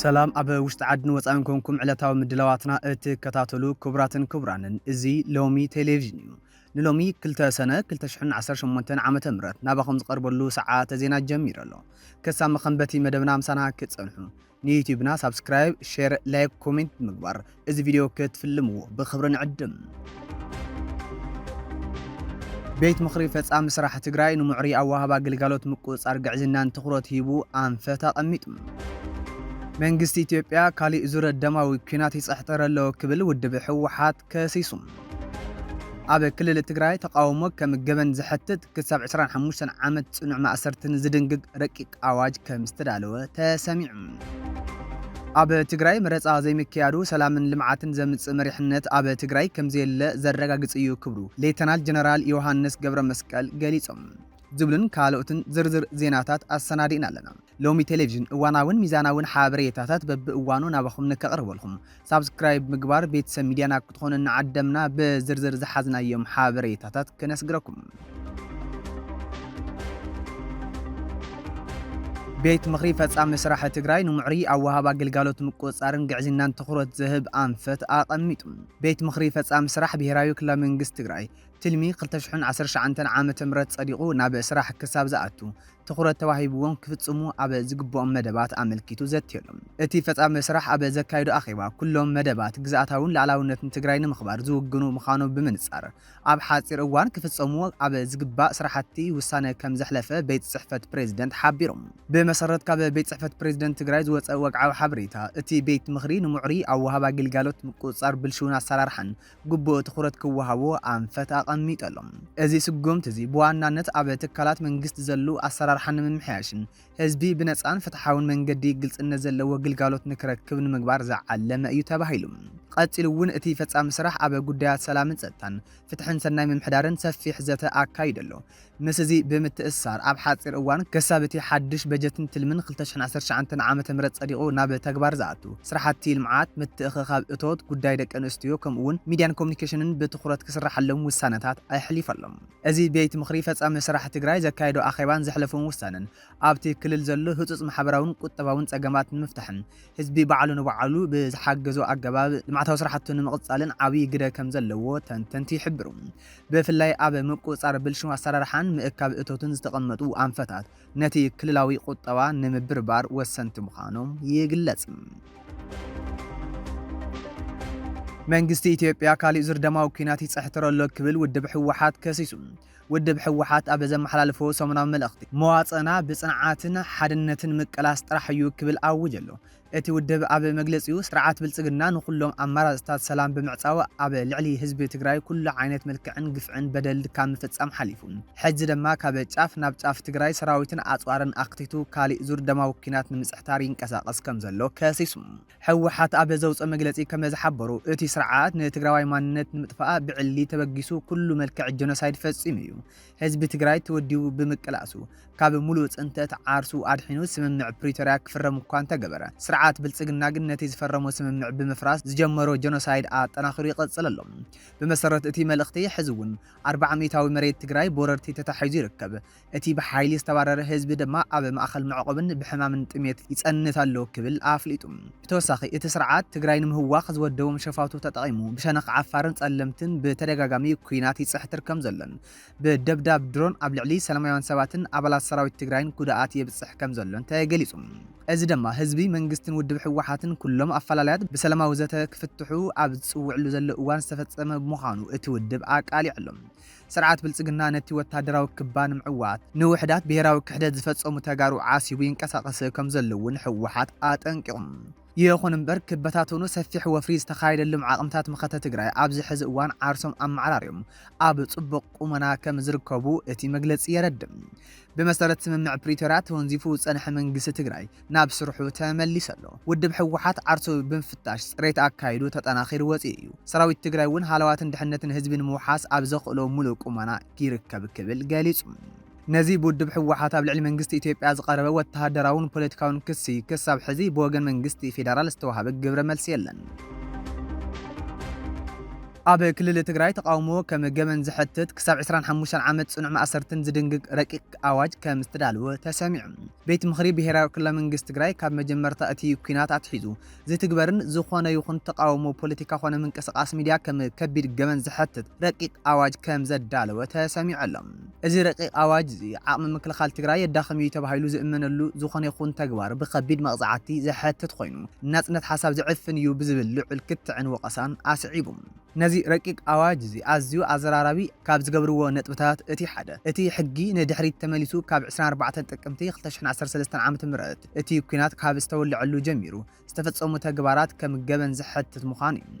سلام أبا وشت عدن وصانكم علتاو مدلواتنا اتكتاتلو كبراتن كبرانن ازي لومي تلفزيون نلومي كلتا سنة كلتا شحن 18 عامة مرات ناباكم زقربلو ساعات زينات جميرالو كسام خنبتي مدبنا مسانا كتصنحو نيوتيوبنا سبسكرايب شير لايك كومنت مقبر ازي فيديو كتفلمو بخبرن عدم بيت مخري فصام مسرح تግራይ ንሙዕሪ ኣዋሃባ ግልጋሎት ምቁጽጻር ግዕዝናን ትኹረት ሂቡ ኣንፈታ ቀሚጥም መንግስት ኢትዮጵያ ካሊእ ዙረ ደማዊ ኩናት ይጽሕጠረሎ ክብል ውድብ ሕወሓት ከሲሱም ኣብ ክልል ትግራይ ተቃውሞ ከም ገበን ዝሕትት ክሳብ 25 ዓመት ጽኑዕ ማእሰርትን ዝድንግግ ረቂቅ ኣዋጅ ከም ዝተዳለወ ተሰሚዑ ኣብ ትግራይ መረጻ ዘይምክያዱ ሰላምን ልምዓትን ዘምጽእ መሪሕነት ኣብ ትግራይ ከም ዘየለ ዘረጋግጽ እዩ ክብሩ ሌተናል ጀነራል ዮሐንስ ገብረ መስቀል ገሊጾም ዝብልን ካልኦትን ዝርዝር ዜናታት ኣሰናዲና ኣለና ሎሚ ቴሌቪዥን እዋናውን ሚዛናውን ሓበሬታታት በብእዋኑ ናባኹም ንከቕርበልኩም ሳብስክራይብ ምግባር ቤተሰብ ሚድያና ክትኾኑ ንዓደምና በዝርዝር ዝሓዝናዮም ሓበሬታታት ከነስግረኩም ቤት ምኽሪ ፈጻሚ ስራሕ ትግራይ ንሙዕሪ ኣዋሃባ ግልጋሎት ምቁጽጻርን ግዕዝናን ትኹረት ዝህብ ኣንፈት ኣቐሚጡ ቤት ምኽሪ ፈጻሚ ስራሕ ብሄራዊ ክልላዊ መንግስቲ ትግራይ ትልሚ 2019 ዓመተ ምህረት ጸዲቁ ናብ ስራሕ ክሳብ ዝኣቱ ትኹረት ተዋሂብዎም ክፍጽሙ ኣብ ዝግብኦም መደባት ኣመልኪቱ ዘትየሎም እቲ ፈጻሚ ስራሕ ኣብ ዘካይዱ ኣኼባ ኩሎም መደባት ግዝኣታውን ላዕላውነትን ትግራይ ንምኽባር ዝውግኑ ምዃኑ ብምንጻር ኣብ ሓጺር እዋን ክፍጽሙ ኣብ ዝግባእ ስራሕቲ ውሳነ ከም ዘሕለፈ ቤት ጽሕፈት ፕሬዝደንት ሓቢሮም ብመሰረት ካብ ቤት ጽሕፈት ፕሬዝደንት ትግራይ ዝወፀ ወግዓዊ ሓበሬታ እቲ ቤት ምኽሪ ንሙዕሪ ኣዋሃባ ግልጋሎት ምቁጽጻር ብልሹውን ኣሰራርሓን ግቡእ ትኹረት ክወሃቦ ኣንፈት ኣቐሚጠሎም እዚ ስጉምቲ እዚ ብዋናነት ኣብ ትካላት መንግስቲ ዘሎ ኣሰራርሓን ንምምሕያሽን ህዝቢ ብነፃን ፍትሓውን መንገዲ ግልጽነት ዘለዎ ግልጋሎት ንክረክብ ንምግባር ዝዓለመ እዩ ተባሂሉ ቀፂሉ እውን እቲ ፈጻሚ ስራሕ ኣብ ጉዳያት ሰላምን ጸጥታን ፍትሕን ሰናይ ምምሕዳርን ሰፊሕ ዘተ ኣካይደሎ ምስ እዚ ብምትእሳር ኣብ ሓጺር እዋን ከሳብ እቲ ሓድሽ በጀትን ትልምን 2019 ዓመተ ምህረት ጸዲቁ ናብ ተግባር ዝኣቱ ስራሕቲ ልምዓት ምትእኽኻብ እቶት ጉዳይ ደቂ ኣንስትዮ ከምኡ እውን ሚድያን ኮሙኒኬሽንን ብትኹረት ክስራሓሎም ውሳነታት ኣይሕሊፈሎም እዚ ቤት ምኽሪ ፈጻሚ ስራሕ ትግራይ ዘካይዶ ኣኼባን ዘሕለፎም ውሳነን ኣብቲ ክልል ዘሎ ህጹጽ ማሕበራውን ቁጠባውን ጸገማት ንምፍታሕን ህዝቢ ባዕሉ ንባዕሉ ብዝሓገዞ ኣገባብ ልምዓታዊ ስራሕቲ ንምቕጻልን ዓብይ ግደ ከም ዘለዎ ተንተንቲ ይሕብሩ ብፍላይ ኣብ ምቁጽጻር ብልሹ ኣሰራርሓን ምእካብ እቶትን ዝተቐመጡ ኣንፈታት ነቲ ክልላዊ ቁጠባ ንምብርባር ወሰንቲ ምዃኖም ይግለጽ መንግስቲ ኢትዮጵያ ካሊእ ዙር ደማዊ ኩናት ይጽሕጠረሎ ክብል ውድብ ሕወሓት ከሲሱ ውድብ ሕወሓት ኣብ ዘመሓላልፎ ሰሙናዊ መልእኽቲ መዋጽና ብጽንዓትን ሓድነትን ምቅላስ ጥራሕ እዩ ክብል ኣውጀሎ እቲ ውድብ ኣብ መግለጺኡ ስርዓት ብልጽግና ንኹሎም ኣማራጽታት ሰላም ብምዕጻው ኣብ ልዕሊ ህዝቢ ትግራይ ኩሉ ዓይነት መልክዕን ግፍዕን በደል ካብ ምፍጻም ሓሊፉ ሕጂ ድማ ካብ ጫፍ ናብ ጫፍ ትግራይ ሰራዊትን ኣጽዋርን ኣኽቲቱ ካሊእ ዙር ደማዊ ኩናት ንምጽሕታር ይንቀሳቐስ ከም ዘሎ ከሲሱ ሕወሓት ኣብ ዘውፅአ መግለጺ ከም ዝሓበሩ እቲ ስርዓት ንትግራዋይ ማንነት ንምጥፋእ ብዕሊ ተበጊሱ ኩሉ መልክዕ ጀኖሳይድ ፈጺሙ እዩ ህዝቢ ትግራይ ተወዲኡ ብምቅላሱ ካብ ሙሉእ ጽንተት ዓርሱ ኣድሒኑ ስምምዕ ፕሪቶሪያ ክፍረም እኳ እንተገበረ ስርዓት ብልጽግና ግን ነቲ ዝፈረሞ ስምምዕ ብምፍራስ ዝጀመሮ ጀኖሳይድ ኣጠናኺሩ ይቐጽል ኣሎ ብመሰረት እቲ መልእኽቲ ሕዚ እውን 400ታዊ መሬት ትግራይ ቦረርቲ ተታሒዙ ይርከብ እቲ ብሓይሊ ዝተባረረ ህዝቢ ድማ ኣብ ማእኸል መዕቆብን ብሕማምን ጥሜት ይጸንት ኣሎ ክብል ኣፍሊጡ ብተወሳኺ እቲ ስርዓት ትግራይ ንምህዋኽ ዝወደቦም ሸፋቱ ተጠቒሙ ብሸነኽ ዓፋርን ጸለምትን ብተደጋጋሚ ኩናት ይጽሕጥር ከም ዘሎን ብደብዳብ ድሮን ኣብ ልዕሊ ሰላማውያን ሰባትን ኣባላት ሰራዊት ትግራይን ጉድኣት የብጽሕ ከም ዘሎን ተገሊጹ እዚ ድማ ህዝቢ መንግስትን ውድብ ሕወሓትን ኩሎም ኣፈላላያት ብሰላማዊ ዘተ ክፍትሑ ኣብ ዝጽውዕሉ ዘሎ እዋን ዝተፈጸመ ብምዃኑ እቲ ውድብ ኣቃሊዕሎም ስርዓት ብልጽግና ነቲ ወታደራዊ ክባን ምዕዋት ንውሕዳት ብሄራዊ ክሕደት ዝፈጸሙ ተጋሩ ዓሲቡ ይንቀሳቐስ ከም ዘለውን ሕወሓት ኣጠንቂቖም ይኹን እምበር ክበታተኑ ሰፊሕ ወፍሪ ዝተኻየደሎም ዓቕምታት መኸተ ትግራይ ኣብዚ ሕዚ እዋን ዓርሶም ኣመዓራርዮም ኣብ ጽቡቕ ቁመና ከም ዝርከቡ እቲ መግለጺ የረድም ብመሰረት ስምምዕ ፕሪቶሪያ ተወንዚፉ ጸንሐ መንግስቲ ትግራይ ናብ ስርሑ ተመሊሱ ኣሎ ውድብ ሕወሓት ዓርሶ ብምፍታሽ ጽሬት ኣካይዱ ተጠናኺሩ ወፂኡ እዩ ሰራዊት ትግራይ እውን ሃለዋትን ድሕነትን ህዝቢ ንምውሓስ ኣብ ዘኽእሎ ሙሉእ ቁመና ይርከብ ክብል ገሊጹ ነዚ ውድብ ሕወሓት ኣብ ልዕሊ መንግስቲ ኢትዮጵያ ዝቐረበ ወተሃደራውን ፖለቲካውን ክሲ ክሳብ ሕዚ ብወገን መንግስቲ ፌደራል ዝተዋሃበ ግብረ መልሲ የለን ኣብ ክልል ትግራይ ተቃውሞ ከም ገመን ዝሕትት ክሳብ 25 ዓመት ጽኑዕ ማእሰርትን ዝድንግግ ረቂቕ ኣዋጅ ከም ዝተዳለወ ተሰሚዑ። ቤት ምኽሪ ብሄራዊ ክልላዊ መንግስቲ ትግራይ ካብ መጀመርታ እቲ ኩናት ኣትሒዙ ዝትግበርን ዝኾነ ይኹን ተቃውሞ ፖለቲካ ኮነ ምንቅስቓስ ሚድያ ከም ከቢድ ገመን ዝሕትት ረቂቕ ኣዋጅ ከም ዘዳለወ ተሰሚዑ ኣሎ። እዚ ረቂቕ ኣዋጅ እዚ ዓቕሚ ምክልኻል ትግራይ የዳኽም እዩ ተባሂሉ ዝእመነሉ ዝኾነ ይኹን ተግባር ብከቢድ መቕጻዕቲ ዝሕትት ኮይኑ ናጽነት ሓሳብ ዝዕፍን እዩ ብዝብል ልዑል ክትዕን ወቐሳን ኣስዒቡ። ነዚ ረቂቕ ኣዋጅ እዚ ኣዝዩ ኣዘራራቢ ካብ ዝገብርዎ ነጥብታት እቲ ሓደ እቲ ሕጊ ንድሕሪት ተመሊሱ ካብ 24 ጥቅምቲ 2013 ዓ.ም እቲ ኩናት ካብ ዝተወልዐሉ ጀሚሩ ዝተፈጸሙ ተግባራት ከም ገበን ዝሕትት ምዃኑ እዩ።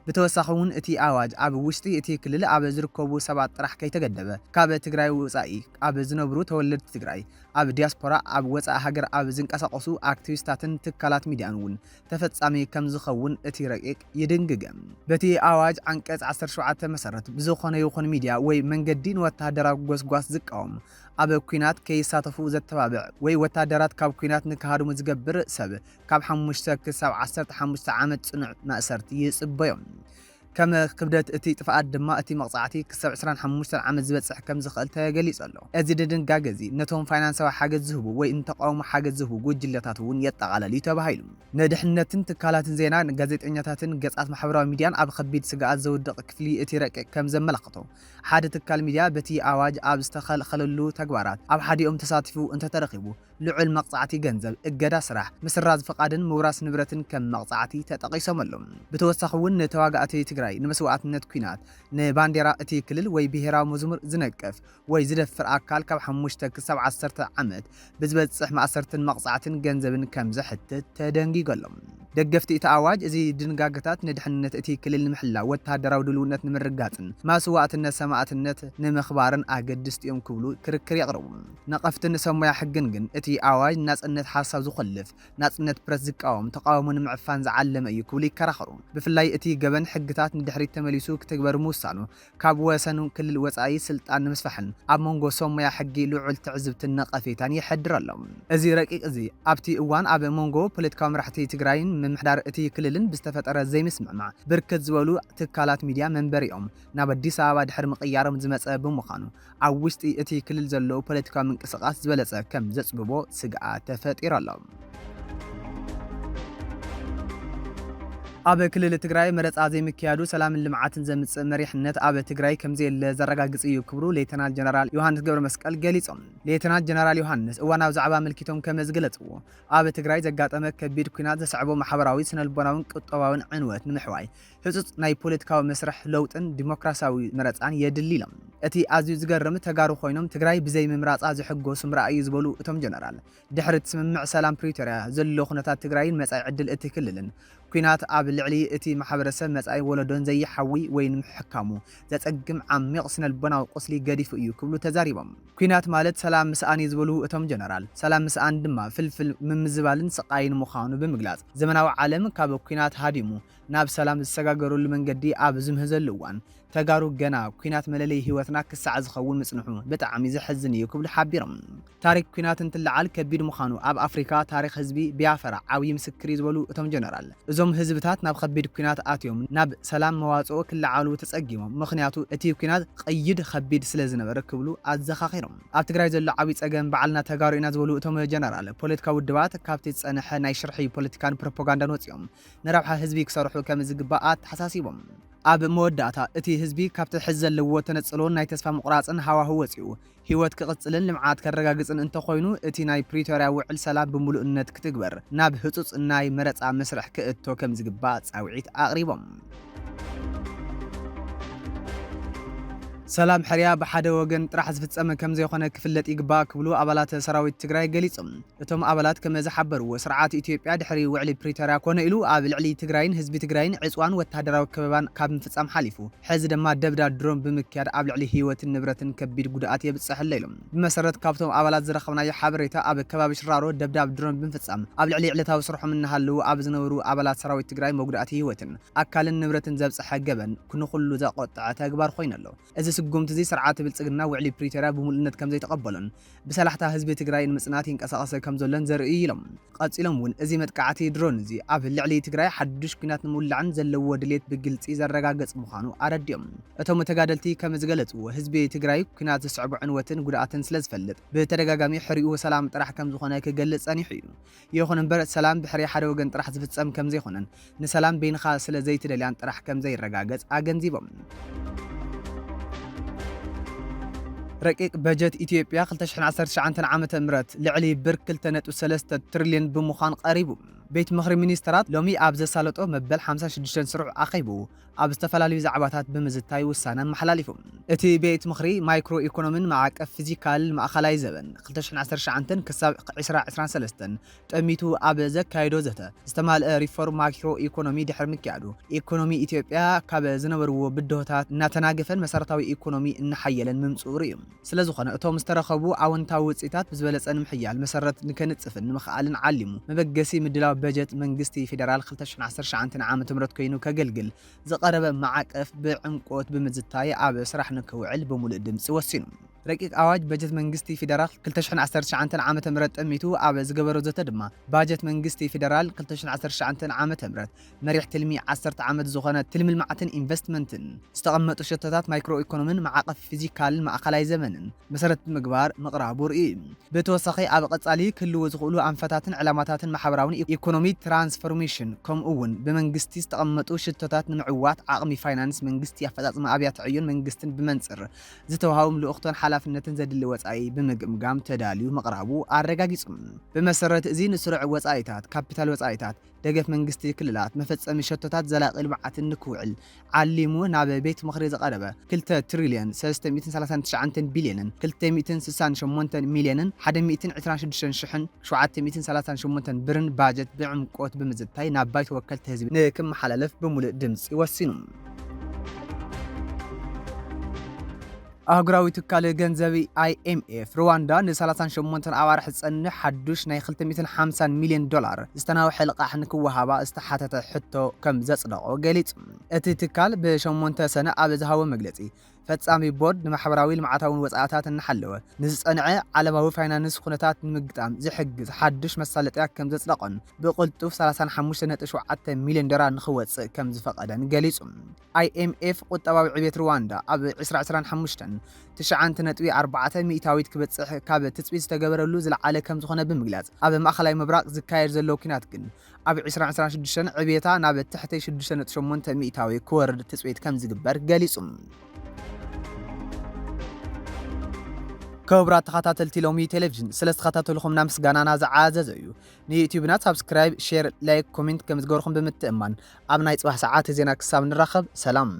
ብተወሳኺ እውን እቲ ኣዋጅ ኣብ ውሽጢ እቲ ክልል ኣብ ዝርከቡ ሰባት ጥራሕ ከይተገደበ ካብ ትግራይ ወጻኢ ኣብ ዝነብሩ ተወለድቲ ትግራይ ኣብ ዲያስፖራ ኣብ ወጻኢ ሃገር ኣብ ዝንቀሳቐሱ ኣክቲቪስታትን ትካላት ሚድያን እውን ተፈጻሚ ከም ዝኸውን እቲ ረቂቕ ይድንግገም። በቲ ኣዋጅ አንቀጽ 17 መሰረት ብዝኾነ ይኹን ሚድያ ወይ መንገዲ ንወተሃደራዊ ጎስጓስ ዝቃወም ኣብ ኩናት ከይሳተፉ ዘተባብዕ ወይ ወተሃደራት ካብ ኩናት ንክሃድሙ ዝገብር ሰብ ካብ 5 ክሳብ 15 ዓመት ጽኑዕ ማእሰርቲ ይጽበዮም። ከም ክብደት እቲ ጥፍኣት ድማ እቲ መቕጻዕቲ ክሳብ 25 ዓመት ዝበጽሕ ከም ዝኽእል ተገሊጹ ኣሎ። እዚ ድንጋጌ እዚ ነቶም ፋይናንሳዊ ሓገዝ ዝህቡ ወይ እንተቃውሞ ሓገዝ ዝህቡ ጉጅለታት እውን የጠቓለል እዩ ተባሂሉ። ንድሕንነትን ትካላትን ዜና ጋዜጠኛታትን ገጻት ማሕበራዊ ሚድያን ኣብ ከቢድ ስግኣት ዘውድቕ ክፍሊ እቲ ረቂቕ ከም ዘመላኽቶ ሓደ ትካል ሚድያ በቲ ኣዋጅ ኣብ ዝተኸልኸለሉ ተግባራት ኣብ ሓዲኦም ተሳቲፉ እንተተረኺቡ ልዑል መቕጻዕቲ ገንዘብ፣ እገዳ ስራሕ፣ ምስራዝ ፍቓድን ምውራስ ንብረትን ከም መቕጻዕቲ ተጠቒሶም ኣሎም። ብተወሳኺ እውን ንተዋጋእቲ ትግራይ ንመስዋዕትነት ኩናት ንባንዴራ እቲ ክልል ወይ ብሄራዊ መዝሙር ዝነቅፍ ወይ ዝደፍር ኣካል ካብ 5 ክሳብ 10 ዓመት ብዝበጽሕ ማእሰርትን መቕጻዕትን ገንዘብን ከም ዘሕትት ተደንጊጎሎም። ደገፍቲ እቲ ኣዋጅ እዚ ድንጋጌታት ንድሕንነት እቲ ክልል ንምሕላው ወተሃደራዊ ድልውነት ንምርጋጽን መስዋዕትነት ሰማዕትነት ንምኽባርን ኣገደስቲ እዮም ክብሉ ክርክር የቕርቡ። ነቐፍትን ሰሙያ ሕግን ግን እቲ ኣዋጅ ናጽነት ሓሳብ ዝኸልፍ ናጽነት ፕረስ ዝቃወም ተቃውሞ ንምዕፋን ዝዓለመ እዩ ክብሉ ይከራኸሩ። ብፍላይ እቲ ገበን ሕግታት ንድሕሪት ተመሊሱ ክትግበር ምውሳኑ ካብ ወሰኑ ክልል ወጻኢ ስልጣን ንምስፋሕን ኣብ መንጎ ሰሙያ ሕጊ ልዑል ትዕዝብትን ነቐፌታን ይሕድር ኣሎ። እዚ ረቂቕ እዚ ኣብቲ እዋን ኣብ መንጎ ፖለቲካዊ መራሕቲ ትግራይን ምምሕዳር እቲ ክልልን ብዝተፈጠረ ዘይምስምዕማዕ ብርክት ዝበሉ ትካላት ሚድያ መንበሪኦም ናብ ኣዲስ ኣበባ ድሕሪ ምቕያሮም ዝመጸ ብምዃኑ ኣብ ውሽጢ እቲ ክልል ዘለዉ ፖለቲካዊ ምንቅስቓስ ዝበለጸ ከም ዘጽብቦ ስግኣት ተፈጢሩ ኣሎ። ኣብ ክልል ትግራይ መረጻ ዘይምክያዱ ሰላምን ልምዓትን ዘምጽእ መሪሕነት ኣብ ትግራይ ከምዘየለ ዘረጋግጽ እዩ ክብሉ ሌተናል ጀነራል ዮሃንስ ገብረ መስቀል ገሊጾም። ሌተናል ጀነራል ዮሃንስ እዋናዊ ዛዕባ ምልክቶም ከም ዝገለጽዎ ኣብ ትግራይ ዘጋጠመ ከቢድ ኩናት ዘስዕቦ ማሕበራዊ ስነልቦናውን ቁጠባውን ዕንወት ንምሕዋይ ህጹጽ ናይ ፖለቲካዊ መስርሕ ለውጥን ዲሞክራሲያዊ መረጻን የድሊ ኢሎም። እቲ ኣዝዩ ዝገርም ተጋሩ ኮይኖም ትግራይ ብዘይ ምምራጻ ዝሕጎሱ ምርኣይ ዝበሉ እቶም ጀነራል ድሕሪ ስምምዕ ሰላም ፕሪቶሪያ ዘሎ ኩነታት ትግራይን መጻኢ ዕድል እቲ ክልልን ኩናት ኣብ ልዕሊ እቲ ማሕበረሰብ መጻኢ ወለዶን ዘይሓዊ ወይ ንምሕካሙ ዘጸግም ዓሚቕ ስነልቦናዊ ቁስሊ ገዲፉ እዩ ክብሉ ተዛሪቦም። ኩናት ማለት ሰላም ምስኣን ዝበሉ እቶም ጀነራል ሰላም ምስኣን ድማ ፍልፍል ምምዝባልን ስቃይን ምዃኑ ብምግላጽ ዘመናዊ ዓለም ካብ ኩናት ሃዲሙ ናብ ሰላም ዝሰጋገረሉ መንገዲ ኣብ ዝምህዘሉ እዋን ተጋሩ ገና ኩናት መለለይ ህይወትና ክሳዕ ዝኸውን ምጽንሑ ብጣዕሚ ዘሕዝን እዩ ክብሉ ሓቢሮም። ታሪክ ኩናት እንትለዓል ከቢድ ምዃኑ ኣብ ኣፍሪካ ታሪክ ህዝቢ ቢያፈራ ዓብዪ ምስክር ዝበሉ እቶም ጀነራል እዞም ህዝብታት ናብ ከቢድ ኩናት ኣትዮም ናብ ሰላም መዋጽኦ ክለዓሉ ተጸጊሞም ምኽንያቱ እቲ ኩናት ቀይድ ከቢድ ስለ ዝነበረ ክብሉ ኣዘኻኺሮም። ኣብ ትግራይ ዘሎ ዓብዪ ጸገም በዓልና ተጋሩ ኢና ዝበሉ እቶም ጀነራል ፖለቲካዊ ውድባት ካብቲ ዝጸንሐ ናይ ሽርሒ ፖለቲካን ፕሮፓጋንዳን ወፂኦም ንረብሓ ህዝቢ ክሰርሑ ከም ዝግባእ ተሓሳሲቦም። ኣብ መወዳእታ እቲ ህዝቢ ካብቲ ሕዚ ዘለዎ ተነጽሎን ናይ ተስፋ ምቑራጽን ሃዋህው ወፂኡ ህይወት ክቕጽልን ልምዓት ከረጋግጽን እንተኾይኑ እቲ ናይ ፕሪቶሪያ ውዕል ሰላም ብምሉእነት ክትግበር ናብ ህጹጽ ናይ መረጻ መስርሕ ክእቶ ከም ዝግባእ ጻውዒት ኣቕሪቦም። ሰላም ሕርያ ብሓደ ወገን ጥራሕ ዝፍጸመ ከም ዘይኾነ ክፍለጥ ይግባእ ክብሉ ኣባላት ሰራዊት ትግራይ ገሊጾም። እቶም ኣባላት ከም ዝሓበርዎ ስርዓት ኢትዮጵያ ድሕሪ ውዕሊ ፕሪቶሪያ ኮነ ኢሉ ኣብ ልዕሊ ትግራይን ህዝቢ ትግራይን ዕጽዋን ወተሃደራዊ ከበባን ካብ ምፍጻም ሓሊፉ ሕዚ ድማ ደብዳብ ድሮን ብምክያድ ኣብ ልዕሊ ህይወትን ንብረትን ከቢድ ጉድኣት የብጽሕ ኢሎም። ብመሰረት ካብቶም ኣባላት ዝረኸብናዮ ሓበሬታ ኣብ ከባቢ ሽራሮ ደብዳብ ድሮን ብምፍጻም ኣብ ልዕሊ ዕለታዊ ስርሖም እናሃለዉ ኣብ ዝነበሩ ኣባላት ሰራዊት ትግራይ መጉዳእቲ ህይወትን ኣካልን ንብረትን ዘብጽሐ ገበን ንኹሉ ዘቆጥዐ ተግባር ኮይኑ ኣሎ። እዚ ስጉምቲ እዚ ስርዓት ብልጽግና ውዕሊ ፕሪቶሪያ ብምሉእነት ከም ዘይተቐበሉን ብሰላሕታ ህዝቢ ትግራይ ንምጽናት ይንቀሳቐስ ከም ዘሎን ዘርኢ ኢሎም ቀጺሎም እውን እዚ መጥቃዕቲ ድሮን እዚ ኣብ ልዕሊ ትግራይ ሓድሽ ኩናት ንምውላዕን ዘለዎ ድሌት ብግልጺ ዘረጋግጽ ምዃኑ ኣረድዮም እቶም ተጋደልቲ ከም ዝገለጹ ህዝቢ ትግራይ ኩናት ዝስዕቡ ዕንወትን ጉድኣትን ስለ ዝፈልጥ ብተደጋጋሚ ሕሪኡ ሰላም ጥራሕ ከም ዝኾነ ክገልጽ ጸኒሑ እዩ ይኹን እምበር ሰላም ብሕሪ ሓደ ወገን ጥራሕ ዝፍጸም ከም ዘይኾነን ንሰላም በይንኻ ስለ ዘይትደልያን ጥራሕ ከም ዘይረጋገጽ ኣገንዚቦም ረቂቅ በጀት ኢትዮጵያ 2019 ዓመተ ምህረት ልዕሊ ብር 2.3 ትሪልዮን ብምዃን ቀሪቡ ቤት ምኽሪ ሚኒስትራት ሎሚ ኣብ ዘሳለጦ መበል 56 ስሩዕ ኣኺቡ ኣብ ዝተፈላለዩ ዛዕባታት ብምዝታይ ውሳነ መሓላሊፉ እቲ ቤት ምኽሪ ማይክሮ ኢኮኖሚን ማዕቀፍ ፊዚካል ማእኸላይ ዘበን 2019 ክሳብ 2023 ጠሚቱ ኣብ ዘካይዶ ዘተ ዝተማልአ ሪፎርም ማይክሮ ኢኮኖሚ ድሕሪ ምክያዱ ኢኮኖሚ ኢትዮጵያ ካብ ዝነበርዎ ብድሆታት እናተናገፈን መሰረታዊ ኢኮኖሚ እናሓየለን ምምጽኡር እዩ ስለዝኾነ እቶም ዝተረኸቡ ኣወንታዊ ውጽኢታት ብዝበለጸ ንምሕያል መሰረት ንከንጽፍን ንምኽኣልን ዓሊሙ መበገሲ ምድላው በጀት መንግስቲ ፌደራል 2019 ዓመተ ምህረት ኮይኑ ከገልግል ዘቀረበ ማዕቀፍ ብዕምቆት ብምዝታይ ኣብ ስራሕ ንክውዕል ብምሉእ ድምፂ ወሲኑ ረቂቅ ኣዋጅ በጀት መንግስቲ ፌደራል 2019 ዓመተ ምህረት ጠሚቱ ኣብ ዝገበሮ ዘተ ድማ ባጀት መንግስቲ ፌደራል 2019 ዓመተ ምህረት መሪሕ ትልሚ 10 ዓመት ዝኾነ ትልሚ ልምዓትን ኢንቨስትመንትን ዝተቐመጡ ሸቶታት ማይክሮ ኢኮኖሚን ማዕቀፍ ፊዚካልን ማእኸላይ ዘመንን መሰረት ምግባር ምቕራቡ ርኢ ብተወሳኺ ኣብ ቀጻሊ ክህልው ዝኽእሉ ኣንፈታትን ዕላማታትን ማሕበራውን ኢኮኖሚ ትራንስፎርሜሽን ከምኡ እውን ብመንግስቲ ዝተቐመጡ ሽቶታት ንምዕዋት ዓቕሚ ፋይናንስ መንግስቲ ኣፈጻጽማ ኣብያተ ዕዮን መንግስትን ብመንጽር ዝተዋሃቡ ልኡኽቶን ሓላፍነትን ዘድሊ ወጻኢ ብምግምጋም ተዳልዩ መቕራቡ ኣረጋጊጹ ብመሰረት እዚ ንስሩዕ ወጻኢታት ካፒታል ወጻኢታት ደገፍ መንግስቲ ክልላት መፈጸሚ ሸቶታት ዘላቂ ልምዓትን ንክውዕል ዓሊሙ ናብ ቤት ምኽሪ ዘቐረበ 2 ትሪልዮን 339 ቢልዮንን 268 ሚልዮንን 126,738 ብርን ባጀት ብዕምቆት ብምዝታይ ናብ ባይተ ወከልቲ ህዝቢ ንክመሓላለፍ ብምሉእ ድምፂ ወሲኑ ኣህጉራዊ ትካል ገንዘቢ IMF ሩዋንዳ ን38 ኣዋርሕ ዝጸንሕ ሓዱሽ ናይ 250 ሚልዮን ዶላር ዝተናውሐ ልቓሕ ንክወሃባ ዝተሓተተ ሕቶ ከም ዘጽደቆ ገሊጹ እቲ ትካል ብ8 ሰነ ኣብ ዝሃቦ መግለጺ ፈጻሚ ቦርድ ንማሕበራዊ ልምዓታውን ወጻኢታት እንሓለወ ንዝጸንዐ ዓለማዊ ፋይናንስ ኩነታት ንምግጣም ዝሕግዝ ሓዱሽ መሳለጥያት ከም ዘጽደቆን ብቕልጡፍ 35.7 ሚልዮን ዶላር ንኽወጽእ ከም ዝፈቐደን ገሊጹ IMF ቁጠባዊ ዕብየት ሩዋንዳ ኣብ 2025 9.4 ሚእታዊት ክበጽሕ ካብ ትጽቢት ዝተገበረሉ ዝለዓለ ከም ዝኾነ ብምግላጽ ኣብ ማእኸላይ ምብራቕ ዝካየድ ዘሎ ኩናት ግን ኣብ 2026 ዕብየታ ናብ ትሕቲ 6.8 ሚእታዊ ክወርድ ትጽቢት ከም ዝግበር ገሊጹ كبرات تخاتل تلومي تلفزيون سلست خاتلكم نامس غانانا زعازز እዩ ንዩቲዩብና ሰብስክራይብ ሼር ላይክ ኮሜንት ከም ዝገበርኩም ብምትእማን ኣብ ናይ ጽባሕ ሰዓት ዜና ክሳብ ንራኸብ ሰላም